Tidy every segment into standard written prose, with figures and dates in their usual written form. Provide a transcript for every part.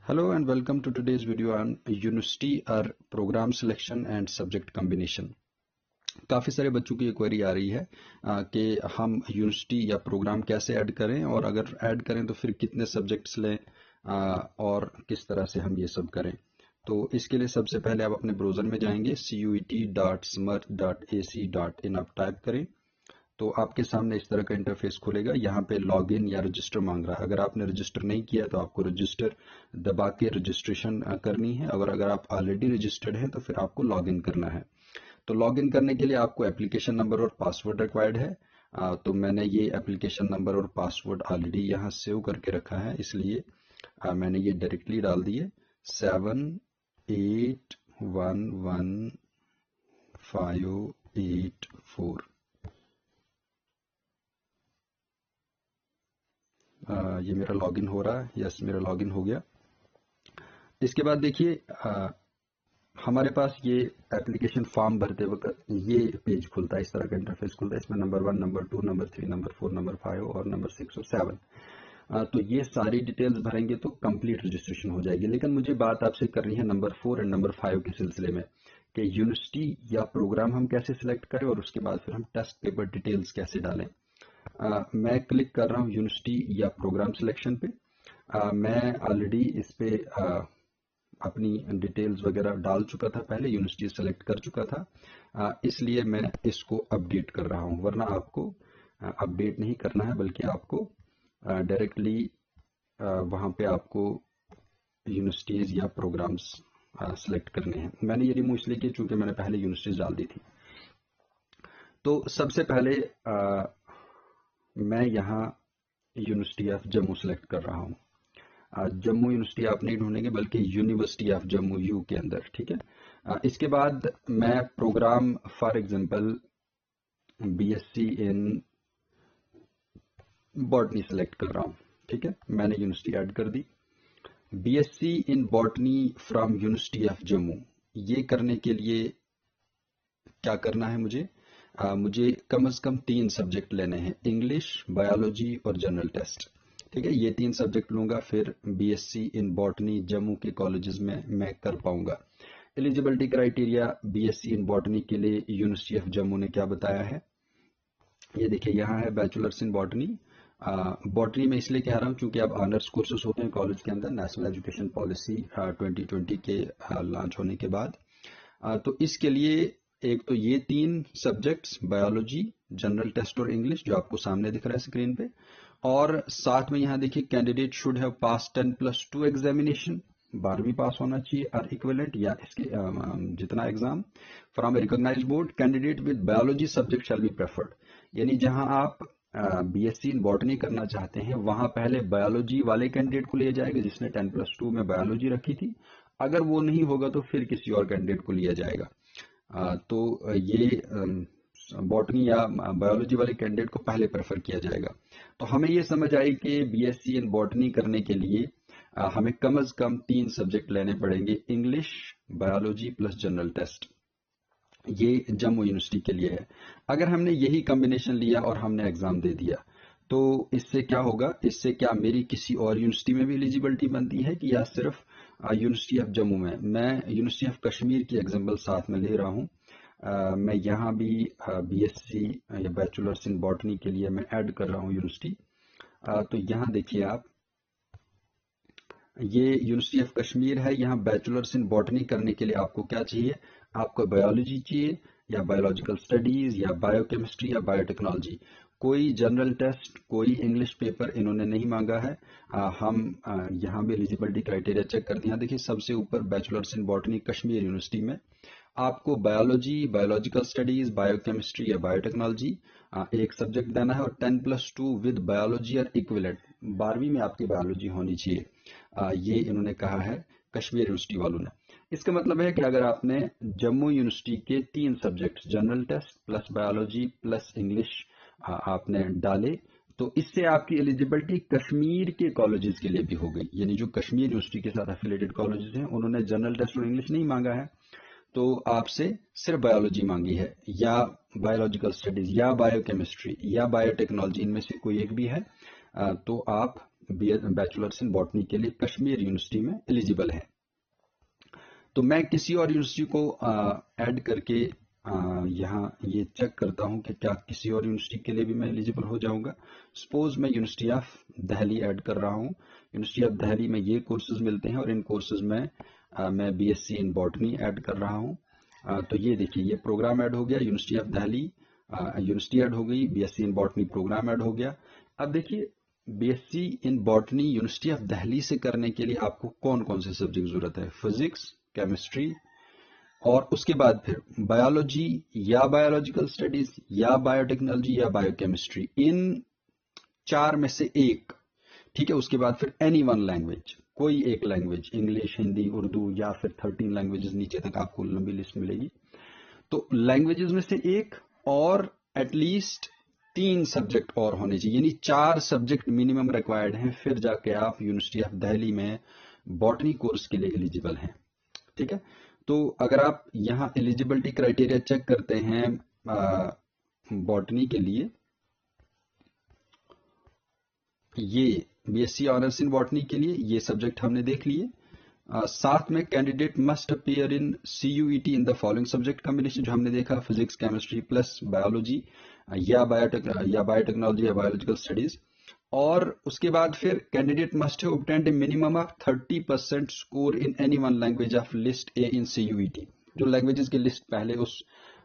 Hello and welcome to today's video on University or program selection and subject combination। काफ़ी सारे बच्चों की query आ रही है कि हम यूनिवर्सिटी या प्रोग्राम कैसे ऐड करें और अगर ऐड करें तो फिर कितने सब्जेक्ट्स लें और किस तरह से हम ये सब करें। तो इसके लिए सबसे पहले आप अपने ब्राउज़र में जाएंगे cuet.smrt.ac.in आप टाइप करें तो आपके सामने इस तरह का इंटरफेस खुलेगा। यहाँ पे लॉगिन या रजिस्टर मांग रहा है। अगर आपने रजिस्टर नहीं किया तो आपको रजिस्टर दबा के रजिस्ट्रेशन करनी है और अगर आप ऑलरेडी रजिस्टर्ड हैं तो फिर आपको लॉगिन करना है। तो लॉगिन करने के लिए आपको एप्लीकेशन नंबर और पासवर्ड रिक्वायर्ड है। तो मैंने ये एप्लीकेशन नंबर और पासवर्ड ऑलरेडी यहाँ सेव करके रखा है, इसलिए मैंने ये डायरेक्टली डाल दिए 7811584। ये मेरा लॉगिन हो रहा है। यस, मेरा लॉगिन हो गया। इसके बाद देखिए हमारे पास ये एप्लीकेशन फॉर्म भरते वक्त ये पेज खुलता है, इस तरह का इंटरफेस खुलता है। इसमें number 1, number 2, number 3, number 4, number 5 और नंबर 6 और 7। तो ये सारी डिटेल्स भरेंगे तो कंप्लीट रजिस्ट्रेशन हो जाएगी। लेकिन मुझे बात आपसे करनी है नंबर 4 और नंबर 5 के सिलसिले में कि यूनिवर्सिटी या प्रोग्राम हम कैसे सिलेक्ट करें और उसके बाद फिर हम टेस्ट पेपर डिटेल्स कैसे डालें। मैं क्लिक कर रहा हूँ यूनिवर्सिटी या प्रोग्राम सिलेक्शन पे। मैं ऑलरेडी इस पे अपनी डिटेल्स वगैरह डाल चुका था, पहले यूनिवर्सिटी सेलेक्ट कर चुका था, इसलिए मैं इसको अपडेट कर रहा हूँ। वरना आपको अपडेट नहीं करना है, बल्कि आपको डायरेक्टली वहाँ पे आपको यूनिवर्सिटीज़ या प्रोग्राम्स सेलेक्ट करने हैं। मैंने ये रिमूव इसलिए किया चूंकि मैंने पहले यूनिवर्सिटीज़ डाल दी थी। तो सबसे पहले मैं यहाँ यूनिवर्सिटी ऑफ जम्मू सेलेक्ट कर रहा हूँ। जम्मू यूनिवर्सिटी आप नहीं ढूंढेंगे बल्कि यूनिवर्सिटी ऑफ जम्मू यू के अंदर, ठीक है। इसके बाद मैं program for example BSc in botany select कर रहा हूँ, ठीक है। मैंने यूनिवर्सिटी ऐड कर दी। BSc in botany from university of Jammu, ये करने के लिए क्या करना है मुझे कम से कम 3 सब्जेक्ट लेने हैं, इंग्लिश, बायोलॉजी और जनरल टेस्ट, ठीक है। ये 3 सब्जेक्ट लूंगा, फिर बीएससी इन बॉटनी जम्मू के कॉलेजेस में मैं कर पाऊंगा। Eligibility criteria BSc in botany के लिए यूनिवर्सिटी ऑफ जम्मू ने क्या बताया है, ये देखिए यहाँ है बैचलर्स इन बॉटनी। बॉटनी में इसलिए कह रहा हूँ क्योंकि अब ऑनर्स कोर्सेज होते हैं कॉलेज के अंदर नेशनल एजुकेशन पॉलिसी 2020 के लॉन्च होने के बाद। तो इसके लिए एक तो ये 3 सब्जेक्ट्स बायोलॉजी, जनरल टेस्ट और इंग्लिश जो आपको सामने दिख रहा है स्क्रीन पे, और साथ में यहाँ देखिए candidate should have pass 10+2 examination, 12वीं पास होना चाहिए, और इक्विवेलेंट या इसके जितना exam from a recognised board. Candidate with biology subject shall be preferred, यानी जहां आप बीएससी इन बॉटनी करना चाहते हैं वहां पहले बायोलॉजी वाले कैंडिडेट को लिया जाएगा जिसने 10+2 में बायोलॉजी रखी थी। अगर वो नहीं होगा तो फिर किसी और कैंडिडेट को लिया जाएगा। तो ये बॉटनी या बायोलॉजी वाले कैंडिडेट को पहले प्रेफर किया जाएगा। तो हमें ये समझ आई कि बीएससी इन बॉटनी करने के लिए हमें कम से कम 3 सब्जेक्ट लेने पड़ेंगे, English, biology plus general test. ये जम्मू यूनिवर्सिटी के लिए है। अगर हमने यही कॉम्बिनेशन लिया और हमने एग्जाम दे दिया तो इससे क्या होगा, इससे क्या मेरी किसी और यूनिवर्सिटी में भी एलिजिबिलिटी बनती है कि या सिर्फ यूनिवर्सिटी ऑफ जम्मू में। मैं यूनिवर्सिटी ऑफ कश्मीर की एग्जाम्पल साथ में ले रहा हूँ। मैं यहाँ भी बीएससी या बैचलर्स इन बॉटनी के लिए मैं ऐड कर रहा हूँ यूनिवर्सिटी। तो यहाँ देखिए आप, ये यूनिवर्सिटी ऑफ कश्मीर है। यहाँ बैचलर्स इन बॉटनी करने के लिए आपको क्या चाहिए, आपको बायोलॉजी चाहिए या बायोलॉजिकल स्टडीज या बायोकेमिस्ट्री या बायोटेक्नोलॉजी। कोई जनरल टेस्ट, कोई इंग्लिश पेपर इन्होंने नहीं मांगा है। हम यहाँ भी एलिजिबिलिटी क्राइटेरिया चेक करते हैं। देखिए सबसे ऊपर bachelors in botany Kashmir university में आपको बायोलॉजी, बायोलॉजिकल स्टडीज, बायोकेमिस्ट्री या बायोटेक्नोलॉजी एक सब्जेक्ट देना है और 10+2 विद बायोलॉजी और इक्विवेलेंट, 12वीं में आपकी बायोलॉजी होनी चाहिए। ये इन्होंने कहा है कश्मीर यूनिवर्सिटी वालों ने। इसका मतलब है कि अगर आपने जम्मू यूनिवर्सिटी के 3 subject general test plus biology plus English आपने डाले तो इससे आपकी एलिजिबिलिटी कश्मीर के कॉलेजेस के लिए भी हो गई। यानी जो कश्मीर यूनिवर्सिटी के साथ एफिलेटेड कॉलेजेस हैं उन्होंने जनरल टेस्ट और इंग्लिश नहीं मांगा है, तो आपसे सिर्फ बायोलॉजी मांगी है या बायोलॉजिकल स्टडीज या बायोकेमिस्ट्री या बायोटेक्नोलॉजी, इनमें से कोई एक भी है तो आप बैचलर्स इन बॉटनी के लिए कश्मीर यूनिवर्सिटी में एलिजिबल है। तो मैं किसी और यूनिवर्सिटी को ऐड करके यहाँ ये चेक करता हूँ कि क्या किसी और यूनिवर्सिटी के लिए भी मैं एलिजिबल हो जाऊंगा। सपोज मैं यूनिवर्सिटी ऑफ दिल्ली ऐड कर रहा हूँ। यूनिवर्सिटी ऑफ दिल्ली में ये कोर्सेज मिलते हैं और इन कोर्सेज में मैं बीएससी इन बॉटनी ऐड कर रहा हूँ। तो ये देखिए, ये प्रोग्राम ऐड हो गया, university of Delhi university add हो गई, BSc in botany programme add हो गया। अब देखिए, BSc in botany university of Delhi से करने के लिए आपको कौन कौन से सब्जेक्ट जरूरत है? फिजिक्स, केमिस्ट्री, और उसके बाद फिर बायोलॉजी या बायोलॉजिकल स्टडीज या बायोटेक्नोलॉजी या बायोकेमिस्ट्री, इन चार में से एक। ठीक है, उसके बाद फिर एनी वन लैंग्वेज, कोई एक लैंग्वेज, इंग्लिश, हिंदी, उर्दू, या फिर 13 लैंग्वेजेस, नीचे तक आपको लंबी लिस्ट मिलेगी। तो लैंग्वेजेस में से एक, और एटलीस्ट 3 सब्जेक्ट और होने चाहिए, यानी 4 सब्जेक्ट मिनिमम रिक्वायर्ड हैं, फिर जाके आप यूनिवर्सिटी ऑफ दिल्ली में बॉटनी कोर्स के लिए एलिजिबल हैं। ठीक है, तो अगर आप यहाँ एलिजिबिलिटी क्राइटेरिया चेक करते हैं बॉटनी के लिए, ये बीएससी ऑनर्स इन बॉटनी के लिए ये सब्जेक्ट हमने देख लिए। साथ में candidate must appear in CUET in the following subject combination, जो हमने देखा, फिजिक्स, केमिस्ट्री प्लस बायोलॉजी या बायोटेक्नोलॉजी या बायोलॉजिकल स्टडीज। और उसके बाद फिर candidate must have obtained A minimum of 30% score in any one language of list A in CUET। जो लैंग्वेजेस की लिस्ट पहले उस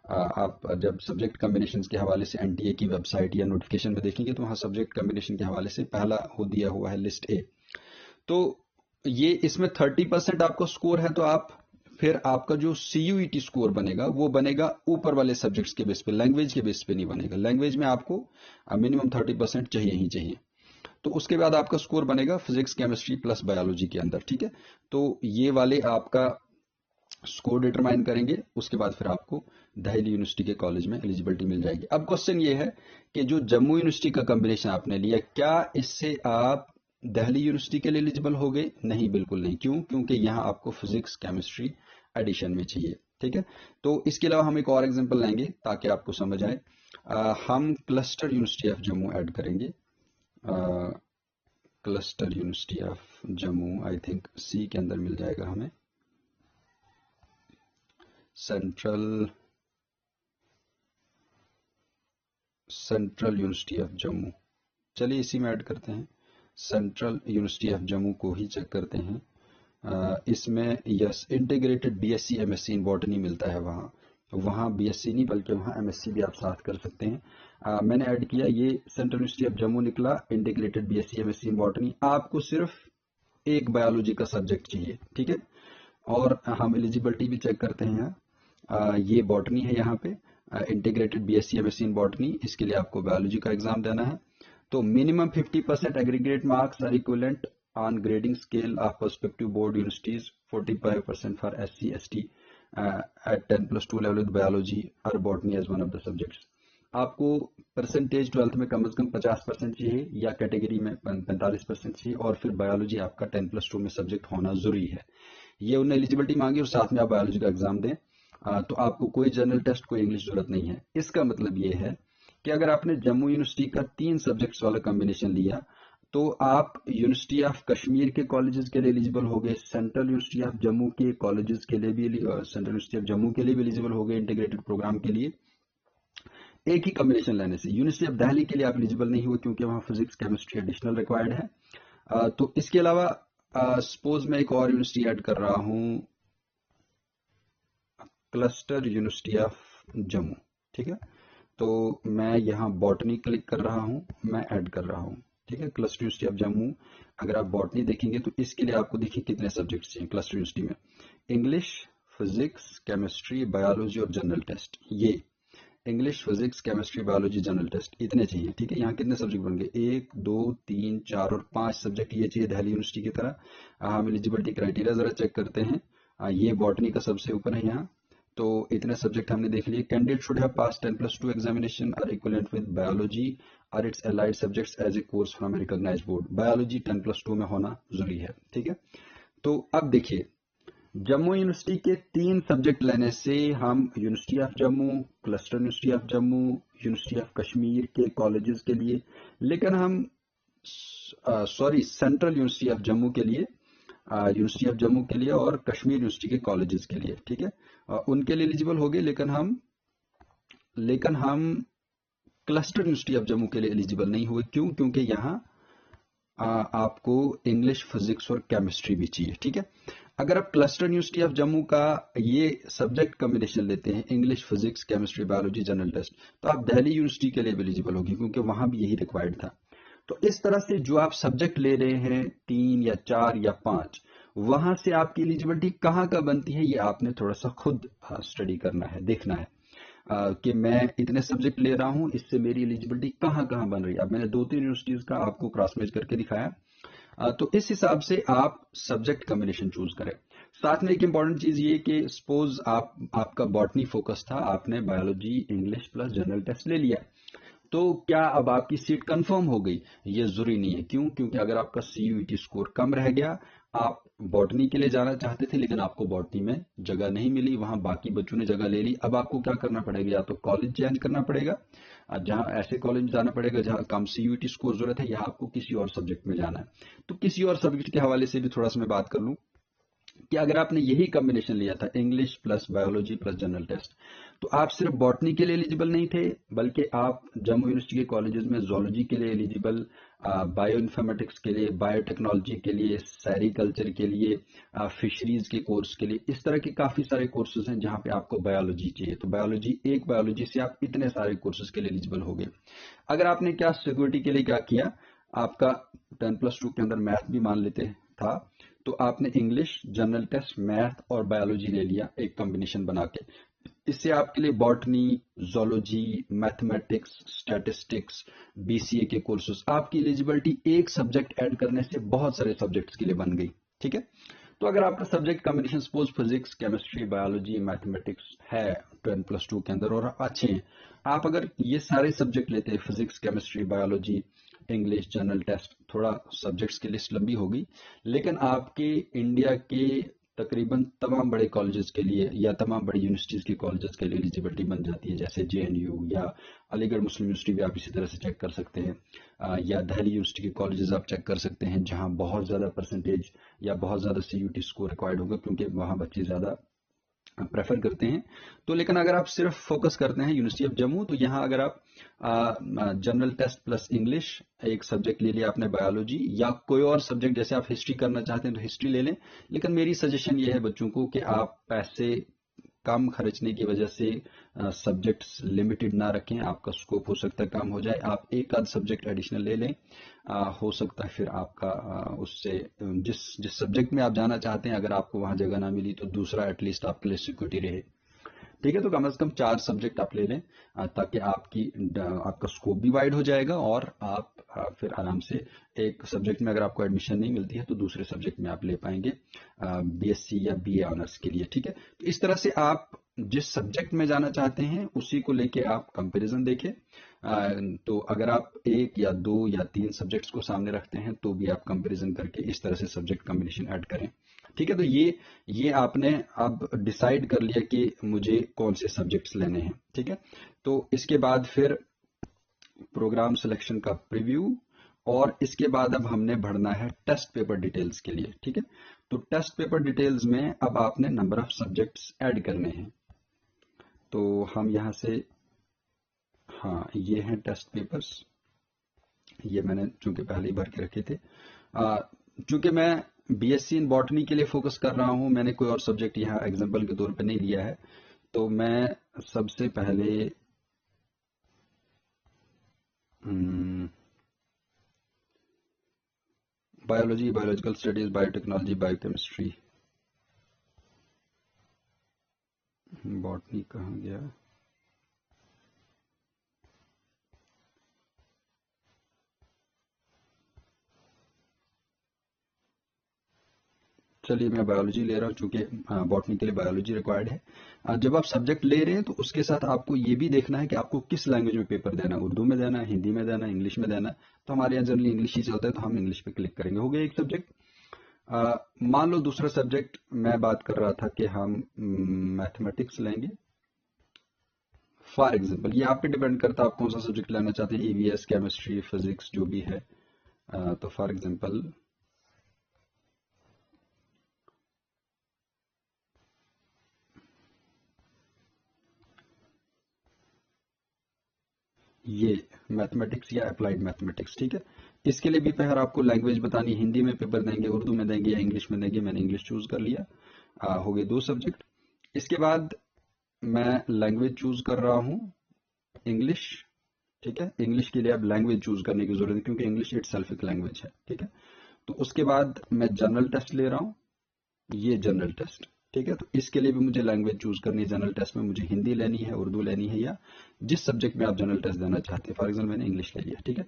आप जब सब्जेक्ट कॉम्बिनेशन के हवाले से NTA की वेबसाइट या नोटिफिकेशन में देखेंगे तो वहां सब्जेक्ट कॉम्बिनेशन के हवाले से पहला हो दिया हुआ है लिस्ट ए। तो ये इसमें 30% आपका स्कोर है, तो आप फिर आपका जो CUET स्कोर बनेगा वो बनेगा ऊपर वाले सब्जेक्ट्स के बेस पे, लैंग्वेज के बेस पे नहीं बनेगा। लैंग्वेज में आपको मिनिमम 30% चाहिए ही चाहिए। तो उसके बाद आपका स्कोर बनेगा फिजिक्स, केमिस्ट्री प्लस बायोलॉजी के अंदर। ठीक है, तो ये वाले आपका स्कोर डिटरमाइन करेंगे। उसके बाद फिर आपको दिल्ली यूनिवर्सिटी के कॉलेज में एलिजिबिलिटी मिल जाएगी। अब क्वेश्चन ये है कि जो जम्मू यूनिवर्सिटी का कॉम्बिनेशन आपने लिया, क्या इससे आप दिल्ली यूनिवर्सिटी के लिए एलिजिबल हो गए? नहीं, बिल्कुल नहीं। क्यों? क्योंकि यहाँ आपको फिजिक्स, केमिस्ट्री एडिशन में चाहिए। ठीक है, तो इसके अलावा हम एक और एग्जांपल लेंगे ताकि आपको समझ आए। हम cluster university of Jammu add करेंगे। Cluster university of Jammu, I think C के अंदर मिल जाएगा हमें, सेंट्रल यूनिवर्सिटी ऑफ जम्मू। चलिए इसी में ऐड करते हैं, सेंट्रल यूनिवर्सिटी ऑफ जम्मू को ही चेक करते हैं। इसमें yes, integrated BSc MSc in botany मिलता है। वहाँ BSc नहीं बल्कि वहाँ MSc भी आप साथ कर सकते हैं। मैंने ऐड किया, ये सेंट्रल यूनिवर्सिटी ऑफ जम्मू निकला, integrated BSc MSc in botany. आपको सिर्फ एक बायोलॉजी का सब्जेक्ट चाहिए। ठीक है, और हम एलिजिबिलिटी भी चेक करते हैं यहाँ। ये बॉटनी है, यहाँ पे integrated BSc MSc in botany, इसके लिए आपको बायोलॉजी का एग्जाम देना है। तो minimum 50% aggregate marks or equivalent on grading scale of prospective board universities, 45% for SC ST at 10+2 level with biology or botany as one of the subjects। आपको percentage 12th में कम से कम 50% चाहिए या कैटेगरी में 45% चाहिए, और फिर बायोलॉजी आपका 10+2 में सब्जेक्ट होना जरूरी है। ये उन्हें एलिजिबिलिटी मांगी और साथ में आप बायोलॉजी का एग्जाम दें। तो आपको कोई जनरल टेस्ट, कोई इंग्लिश जरूरत नहीं है। इसका मतलब ये है कि अगर आपने जम्मू यूनिवर्सिटी का 3 सब्जेक्ट्स वाला कॉम्बिनेशन लिया तो आप यूनिवर्सिटी ऑफ कश्मीर के कॉलेजेस के लिए एलिजिबल हो गए, सेंट्रल यूनिवर्सिटी ऑफ जम्मू के कॉलेजेस के लिए भी, सेंट्रल यूनिवर्सिटी ऑफ जम्मू के लिए भी एलिजिबल हो गए इंटीग्रेटेड प्रोग्राम के लिए, एक ही कॉम्बिनेशन लेने से। यूनिवर्सिटी ऑफ दिल्ली के लिए आप एलिजिबल नहीं हुए क्योंकि वहां फिजिक्स, केमिस्ट्री एडिशनल रिक्वायर्ड है। तो इसके अलावा सपोज मैं एक और यूनिवर्सिटी ऐड कर रहा हूं, क्लस्टर यूनिवर्सिटी ऑफ जम्मू। ठीक है, तो मैं यहाँ बॉटनी क्लिक कर रहा हूँ, मैं ऐड कर रहा हूँ। ठीक है, क्लस्टर यूनिवर्सिटी ऑफ जम्मू। अगर आप बॉटनी देखेंगे तो इसके लिए आपको देखिए कितने सब्जेक्ट्स चाहिए क्लस्टर यूनिवर्सिटी में, इंग्लिश, फिजिक्स, केमिस्ट्री, बायोलॉजी और जनरल टेस्ट। ये English, physics, chemistry, biology, general test इतने चाहिए। ठीक है, यहाँ कितने सब्जेक्ट बन गए? 1 2 3 4 और 5 सब्जेक्ट ये चाहिए दिल्ली यूनिवर्सिटी की तरह। हम एलिजिबिलिटी क्राइटेरिया जरा चेक करते हैं। ये बॉटनी का सबसे ऊपर है यहाँ। तो इतने सब्जेक्ट हमने देख लिए। Candidate should have pass 10+2 examination और इक्विवेलेंट विद बायोलॉजी और its allied subjects as a course from a recognised board. Biology 10+2 में होना जरूरी है। ठीक है, तो अब देखिए, जम्मू यूनिवर्सिटी के 3 सब्जेक्ट लेने से हम university of Jammu, cluster university of Jammu, university of Kashmir के कॉलेजेस के लिए, लेकिन हम sorry central university of Jammu के लिए, यूनिवर्सिटी ऑफ जम्मू के लिए और कश्मीर यूनिवर्सिटी के कॉलेजेस के लिए, ठीक है। उनके लिए एलिजिबल हो गए, लेकिन हम क्लस्टर यूनिवर्सिटी ऑफ जम्मू के लिए एलिजिबल नहीं हुए। क्यों? क्योंकि यहाँ आपको इंग्लिश, फिजिक्स और केमिस्ट्री भी चाहिए, ठीक है। अगर आप क्लस्टर यूनिवर्सिटी ऑफ जम्मू का ये सब्जेक्ट कॉम्बिनेशन लेते हैं, English, physics, chemistry, biology, general test, तो आप दिल्ली यूनिवर्सिटी के लिए भी एलिजिबल होगी, क्योंकि वहां भी यही रिक्वायर्ड था। तो इस तरह से जो आप सब्जेक्ट ले रहे हैं, 3 या 4 या 5, वहां से आपकी एलिजिबिलिटी कहाँ का बनती है, ये आपने थोड़ा सा खुद स्टडी करना है, देखना है कि मैं इतने सब्जेक्ट ले रहा हूं, इससे मेरी एलिजिबिलिटी कहाँ कहाँ बन रही है। अब मैंने 2-3 यूनिवर्सिटीज का आपको क्रॉस मैच करके दिखाया। तो इस हिसाब से आप सब्जेक्ट कॉम्बिनेशन चूज करें। साथ में एक इंपॉर्टेंट चीज ये कि सपोज आपका बॉटनी फोकस था, आपने biology, English plus general test ले लिया, तो क्या अब आपकी सीट कंफर्म हो गई? ये जरूरी नहीं है। क्यों? क्योंकि अगर आपका सीयूईटी स्कोर कम रह गया, आप बॉटनी के लिए जाना चाहते थे लेकिन आपको बॉटनी में जगह नहीं मिली, वहां बाकी बच्चों ने जगह ले ली, अब आपको क्या करना पड़ेगा? या तो कॉलेज चेंज करना पड़ेगा, जहां ऐसे कॉलेज में जाना पड़ेगा जहां कम सीयूईटी स्कोर जरूरत है, या आपको किसी और सब्जेक्ट में जाना है। तो किसी और सब्जेक्ट के हवाले से भी थोड़ा सा मैं बात कर लूं कि अगर आपने यही कॉम्बिनेशन लिया था, English plus biology plus general test, तो आप सिर्फ बॉटनी के लिए एलिजिबल नहीं थे, बल्कि आप जम्मू यूनिवर्सिटी के कॉलेजेस में जोलॉजी के लिए एलिजिबल, बायो इन्फॉर्मेटिक्स के लिए, बायोटेक्नोलॉजी के लिए, सेरिकल्चर के लिए, फिशरीज के कोर्स के लिए, इस तरह के काफी सारे कोर्सेज हैं जहां पे आपको बायोलॉजी चाहिए। तो बायोलॉजी से आप इतने सारे कोर्सेज के लिए एलिजिबल हो गए। अगर आपने क्या सिक्योरिटी के लिए क्या किया, आपका 10+2 के अंदर मैथ भी मान लेते था, तो आपने इंग्लिश, जनरल टेस्ट, मैथ और बायोलॉजी ले लिया एक कॉम्बिनेशन बना के। इससे आपके लिए botany, zoology, mathematics, statistics, BCA के कोर्सेज, आपकी एलिजिबिलिटी एक सब्जेक्ट ऐड करने से बहुत सारे सब्जेक्ट्स के लिए बन गई, ठीक है। तो अगर आपका subject combination suppose physics, chemistry, biology, mathematics है 10+2 के अंदर और अच्छे हैं, आप अगर ये सारे सब्जेक्ट लेते हैं, physics, chemistry, biology, English, general test, थोड़ा सब्जेक्ट्स की लिस्ट लंबी होगी, लेकिन आपके इंडिया के तकरीबन तमाम बड़े कॉलेजेस के लिए या तमाम बड़ी यूनिवर्सिटीज के कॉलेजेस के लिए एलिजिबिलिटी बन जाती है, जैसे जेएनयू या अलीगढ़ मुस्लिम यूनिवर्सिटी भी आप इसी तरह से चेक कर सकते हैं, या दिल्ली यूनिवर्सिटी के कॉलेजेस आप चेक कर सकते हैं जहां बहुत ज्यादा परसेंटेज या बहुत ज्यादा सीयूटी स्कोर रिक्वायर्ड होगा, क्योंकि वहां बच्चे ज्यादा प्रेफर करते हैं। तो लेकिन अगर आप सिर्फ फोकस करते हैं यूनिवर्सिटी ऑफ जम्मू, तो यहाँ अगर आप जनरल टेस्ट प्लस इंग्लिश एक सब्जेक्ट ले लिया आपने, बायोलॉजी या कोई और सब्जेक्ट, जैसे आप हिस्ट्री करना चाहते हैं तो हिस्ट्री ले लें। लेकिन मेरी सजेशन ये है बच्चों को कि आप पैसे कम खर्चने की वजह से सब्जेक्ट्स लिमिटेड ना रखें, आपका स्कोप हो सकता है कम हो जाए, आप एक आध सब्जेक्ट एडिशनल ले लें। हो सकता है फिर आपका उससे जिस जिस सब्जेक्ट में आप जाना चाहते हैं, अगर आपको वहां जगह ना मिली तो दूसरा एटलीस्ट आपके लिए सिक्योरिटी रहे, ठीक है। तो कम से कम 4 सब्जेक्ट आप ले लें, ताकि आपका स्कोप भी वाइड हो जाएगा और आप फिर आराम से एक सब्जेक्ट में अगर आपको एडमिशन नहीं मिलती है तो दूसरे सब्जेक्ट में आप ले पाएंगे बीएससी या बीए ऑनर्स के लिए, ठीक है। तो इस तरह से आप जिस सब्जेक्ट में जाना चाहते हैं उसी को लेके आप कंपैरिजन देखें। तो अगर आप 1 या 2 या 3 सब्जेक्ट्स को सामने रखते हैं तो भी आप कंपैरिजन करके इस तरह से सब्जेक्ट कॉम्बिनेशन ऐड करें, ठीक है। तो ये आपने अब डिसाइड कर लिया कि मुझे कौन से सब्जेक्ट्स लेने हैं, ठीक है। तो इसके बाद फिर प्रोग्राम सिलेक्शन का प्रीव्यू, और इसके बाद अब हमने बढ़ना है टेस्ट पेपर डिटेल्स के लिए, ठीक है। तो टेस्ट पेपर डिटेल्स में अब आपने नंबर ऑफ सब्जेक्ट्स ऐड करने हैं। तो हम यहां से, हाँ ये हैं टेस्ट पेपर्स, ये मैंने चूंकि पहले ही भर के रखे थे। चूंकि मैं बीएससी इन बॉटनी के लिए फोकस कर रहा हूं, मैंने कोई और सब्जेक्ट यहाँ एग्जाम्पल के तौर पे नहीं लिया है, तो मैं सबसे पहले biology, biological studies, biotechnology, biochemistry, botany कहाँ गया? चलिए मैं बायोलॉजी ले रहा हूँ, चूंकि बॉटनी के लिए बायोलॉजी रिक्वायर्ड है। जब आप सब्जेक्ट ले रहे हैं तो उसके साथ आपको ये भी देखना है कि आपको किस लैंग्वेज में पेपर देना है, उर्दू में देना है, हिंदी में देना है, इंग्लिश में देना है। तो हमारे यहाँ जनरली इंग्लिश ही चलता है, तो हम इंग्लिश पे क्लिक करेंगे। हो गया एक सब्जेक्ट। मान लो दूसरा सब्जेक्ट मैं बात कर रहा था कि हम मैथमेटिक्स लेंगे फॉर एग्जाम्पल। ये आप पे डिपेंड करता है आप कौन सा सब्जेक्ट लेना चाहते हैं, ईवीएस, केमिस्ट्री, फिजिक्स, जो भी है। तो फॉर एग्जांपल ये मैथमेटिक्स या अप्लाइड मैथमेटिक्स, ठीक है। इसके लिए भी फिर आपको लैंग्वेज बतानी, हिंदी में पेपर देंगे, उर्दू में देंगे या इंग्लिश में देंगे। मैंने इंग्लिश चूज कर लिया। हो गए 2 सब्जेक्ट। इसके बाद मैं लैंग्वेज चूज कर रहा हूँ इंग्लिश, ठीक है। इंग्लिश के लिए अब लैंग्वेज चूज करने की जरूरत है क्योंकि इंग्लिश इट सेल्फ एक लैंग्वेज है, ठीक है। तो उसके बाद मैं जनरल टेस्ट ले रहा हूँ, ये जनरल टेस्ट, ठीक है। तो इसके लिए भी मुझे लैंग्वेज चूज करनी है। जनरल टेस्ट में मुझे हिंदी लेनी है, उर्दू लेनी है, या जिस सब्जेक्ट में आप जनरल टेस्ट देना चाहते हैं। फॉर एग्जाम्पल मैंने इंग्लिश ले लिया, ठीक है।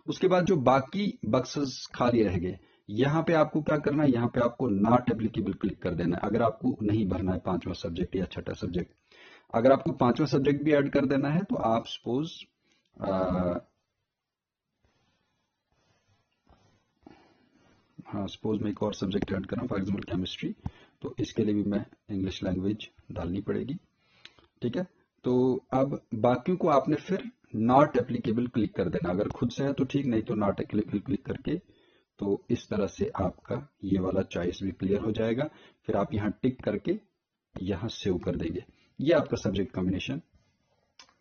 उसके बाद जो बाकी बक्सेस खाली रह गए, यहाँ पे आपको क्या करना है, यहाँ पे आपको नॉट एप्लीकेबल क्लिक कर देना है अगर आपको नहीं भरना है 5वां सब्जेक्ट या 6ठा सब्जेक्ट। अगर आपको 5वां सब्जेक्ट भी ऐड कर देना है तो आप सपोज हाँ, सपोज मैं एक और सब्जेक्ट ऐड कर रहा हूँ, फॉर एग्जाम्पल केमिस्ट्री, तो इसके लिए भी मैं इंग्लिश लैंग्वेज डालनी पड़ेगी, ठीक है। तो अब बाकियों को आपने फिर नॉट एप्लीकेबल क्लिक कर देना। अगर खुद से है तो ठीक, नहीं तो नॉट एप्लीकेबल क्लिक करके, तो इस तरह से आपका ये वाला चॉइस भी क्लियर हो जाएगा। फिर आप यहाँ टिक करके यहाँ सेव कर देंगे। ये आपका सब्जेक्ट कॉम्बिनेशन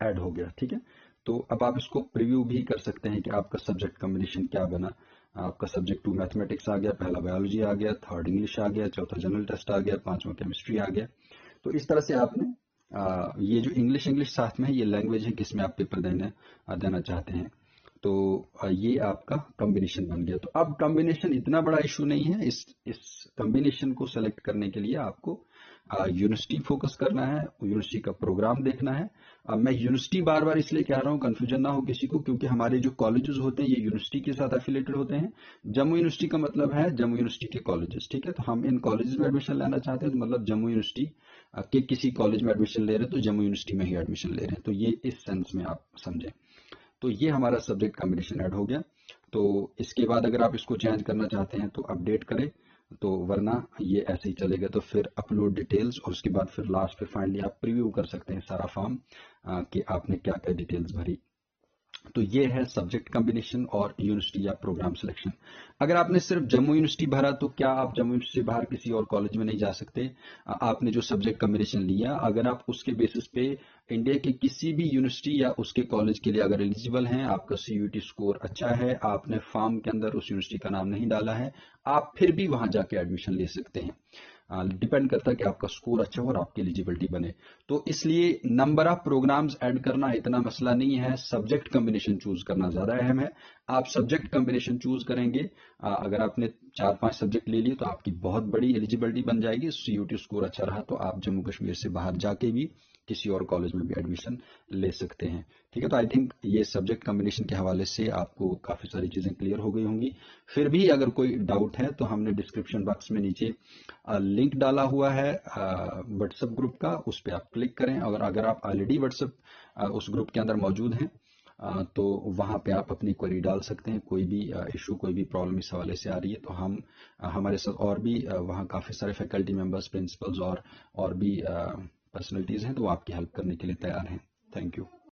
ऐड हो गया, ठीक है। तो अब आप इसको प्रीव्यू भी कर सकते हैं कि आपका सब्जेक्ट कॉम्बिनेशन क्या बना। आपका सब्जेक्ट 2 मैथमेटिक्स आ गया, पहला बायोलॉजी आ गया, 3rd इंग्लिश आ गया, 4था जनरल टेस्ट आ गया, 5वां केमिस्ट्री आ गया। तो इस तरह से आपने ये जो इंग्लिश इंग्लिश साथ में है, ये लैंग्वेज है किसमें आप पेपर देना चाहते हैं। तो ये आपका कॉम्बिनेशन बन गया। तो अब कॉम्बिनेशन इतना बड़ा इशू नहीं है। इस कॉम्बिनेशन को सेलेक्ट करने के लिए आपको यूनिवर्सिटी फोकस करना है, यूनिवर्सिटी का प्रोग्राम देखना है। मैं यूनिवर्सिटी बार बार इसलिए कह रहा हूँ, कंफ्यूजन ना हो किसी को, क्योंकि हमारे जो कॉलेजेस होते हैं ये यूनिवर्सिटी के साथ एफिलेटेड होते हैं। जम्मू यूनिवर्सिटी का मतलब है जम्मू यूनिवर्सिटी के कॉलेजेस, ठीक है। तो हम इन कॉलेजेस में एडमिशन लेना चाहते हैं, तो मतलब जम्मू यूनिवर्सिटी के किसी कॉलेज में एडमिशन ले रहे हैं तो जम्मू यूनिवर्सिटी में ही एडमिशन ले रहे हैं। तो ये इस सेंस में आप समझें। तो ये हमारा सब्जेक्ट कॉम्बिनेशन ऐड हो गया। तो इसके बाद अगर आप इसको चेंज करना चाहते हैं तो अपडेट करें, तो वरना ये ऐसे ही चलेगा। तो फिर अपलोड डिटेल्स, और उसके बाद फिर लास्ट पे फाइनली आप प्रीव्यू कर सकते हैं सारा फॉर्म कि आपने क्या क्या डिटेल्स भरी। तो ये है सब्जेक्ट कॉम्बिनेशन और यूनिवर्सिटी या प्रोग्राम सिलेक्शन। अगर आपने सिर्फ जम्मू यूनिवर्सिटी भरा तो क्या आप जम्मू यूनिवर्सिटी से बाहर किसी और कॉलेज में नहीं जा सकते? आपने जो सब्जेक्ट कॉम्बिनेशन लिया, अगर आप उसके बेसिस पे इंडिया के किसी भी यूनिवर्सिटी या उसके कॉलेज के लिए अगर एलिजिबल हैं, आपका सीयूईटी स्कोर अच्छा है, आपने फॉर्म के अंदर उस यूनिवर्सिटी का नाम नहीं डाला है, आप फिर भी वहां जाके एडमिशन ले सकते हैं। डिपेंड करता है कि आपका स्कोर अच्छा हो और आपकी एलिजिबिलिटी बने। तो इसलिए नंबर ऑफ प्रोग्राम्स ऐड करना इतना मसला नहीं है, सब्जेक्ट कॉम्बिनेशन चूज करना ज्यादा अहम है। आप सब्जेक्ट कॉम्बिनेशन चूज करेंगे, अगर आपने 4-5 सब्जेक्ट ले लिए तो आपकी बहुत बड़ी एलिजिबिलिटी बन जाएगी। सीयूटी स्कोर अच्छा रहा तो आप जम्मू कश्मीर से बाहर जाके भी किसी और कॉलेज में भी एडमिशन ले सकते हैं, ठीक है। तो आई थिंक ये सब्जेक्ट कॉम्बिनेशन के हवाले से आपको काफी सारी चीजें क्लियर हो गई होंगी। फिर भी अगर कोई डाउट है तो हमने डिस्क्रिप्शन बॉक्स में नीचे लिंक डाला हुआ है व्हाट्सएप ग्रुप का, उस पर आप क्लिक करें। और अगर आप ऑलरेडी व्हाट्सएप उस ग्रुप के अंदर मौजूद हैं तो वहां पे आप अपनी क्वेरी डाल सकते हैं। कोई भी इशू, कोई भी प्रॉब्लम इस हवाले से आ रही है तो हम हमारे साथ और भी वहाँ काफ़ी सारे फैकल्टी मेंबर्स, प्रिंसिपल्स और भी पर्सनैलिटीज़ हैं, तो वो आपकी हेल्प करने के लिए तैयार हैं। Thank you.